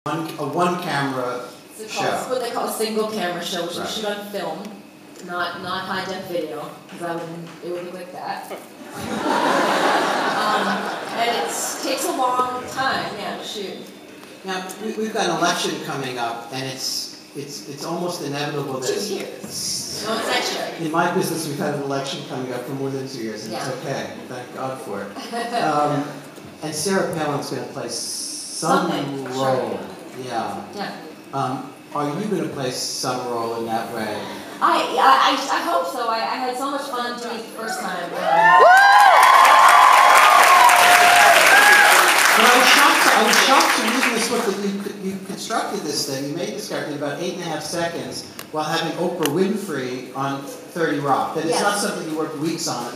A one-camera show. It's what they call a single-camera show, which is shoot on film, not high-def video, because it would look like that. And it takes a long time, to shoot. Now we've got an election coming up, and it's almost inevitable that 2 years. No, it's next year. In my business, we've had an election coming up for more than 2 years, and it's okay. Thank God for it. And Sarah Palin's going to play some role. Yeah. Are you going to play some role in that way? I hope so. I had so much fun doing it the first time. But I was shocked to read in this book that you constructed this thing. You made this character in about 8.5 seconds while having Oprah Winfrey on 30 Rock. That it's not something you worked weeks on.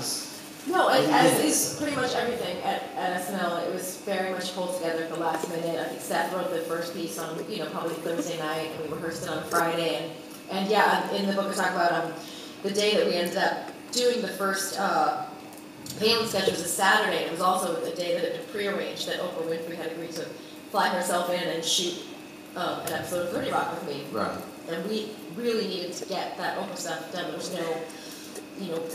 No, as is pretty much everything at SNL. It was very much pulled together at the last minute. I think Seth wrote the first piece on, probably Thursday night, and we rehearsed it on Friday. And yeah, in the book I talk about the day that we ended up doing the first Palin sketch was a Saturday. And it was also the day that it had been prearranged that Oprah Winfrey had agreed to fly herself in and shoot an episode of 30 Rock with me. Right. And we really needed to get that Oprah stuff done. There was no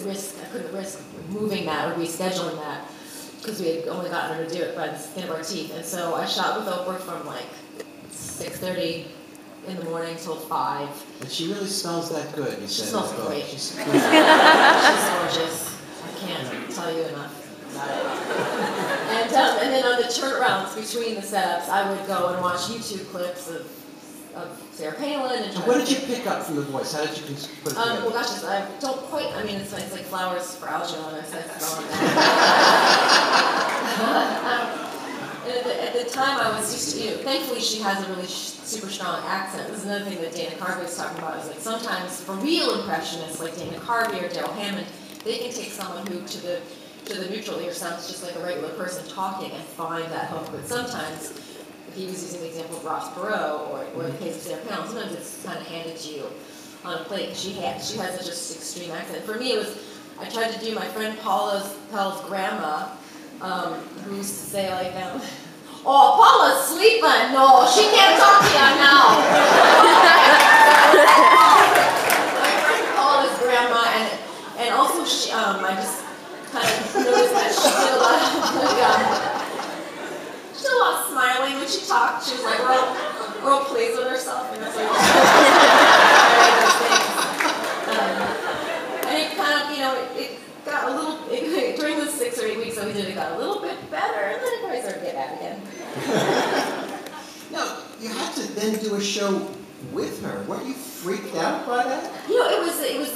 risk. I couldn't risk moving that or rescheduling that because we had only gotten her to do it by the skin of our teeth. And so I shot with Oprah from like 6:30 in the morning till 5. And she really smells that good. You she said smells great. She's gorgeous. I can't tell you enough about it. And then on the turnarounds between the setups, I would go and watch YouTube clips of Sarah Palin. And what did you pick up from the voice? How did you put it together? Well, gosh, I don't quite. I mean, it's like flowers for Algernon. At the time, I was used to. Thankfully, she has a really super strong accent. This is another thing that Dana Carvey was talking about. Is like sometimes for real impressionists like Dana Carvey or Daryl Hammond, they can take someone who to the neutral ear sounds just like a regular person talking and find that hook. But sometimes, if he was using the example of Ross Perot or the case of Sarah Palin, sometimes it's kind of handed to you on a plate. She has such an extreme accent. For me, it was I tried to do my friend Paula's grandma, who used to say like, "Oh, Paula's sleeping. No, she can't talk to you now." My friend Paula's grandma, and also she, I just kind of noticed that she did a lot of she did a lot of smiling when she talked. She was like real pleased with herself, and that's like and it kind of it got a little during the 6 or 8 weeks that we did, it got a little bit better, and then it probably started to get bad again. No, you had to then do a show with her. Weren't you freaked out by that? It was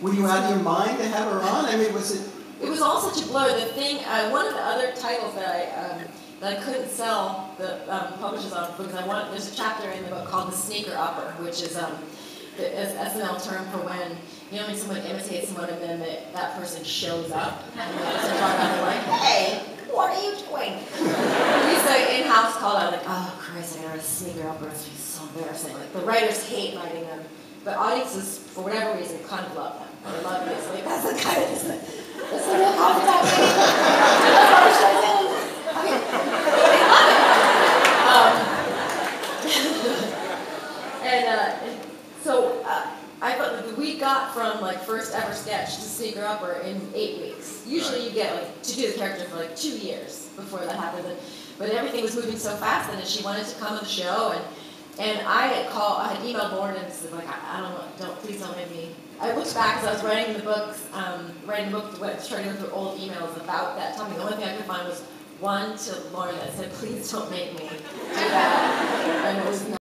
Were you out of your mind to have her on? I mean, was it? It was all such a blur. The thing, one of the other titles that I couldn't sell the publishers on because there's a chapter in the book called The Sneaker Upper, which is the SNL term for when when someone imitates someone and then that person shows up and they're like, "Hey, what are you doing?" We used to in-house call out like, "Oh Christ, I got a sneaker upper. It's so embarrassing." Like the writers hate writing them, but audiences for whatever reason kind of love them. They love it. It's like that's the kind of that's the real confidant. That's what I mean. Okay, they love it. So I thought that we got from like first ever sketch to Sneaker Upper in 8 weeks. Usually you get to do the character for like 2 years before that happened. But everything was moving so fast and she wanted to come on the show and I had emailed Lauren and said like please don't make me. I looked back as I was writing the book, trying to go through old emails about that topic. The only thing I could find was one to Lauren that said, "Please don't make me do that," and it was not.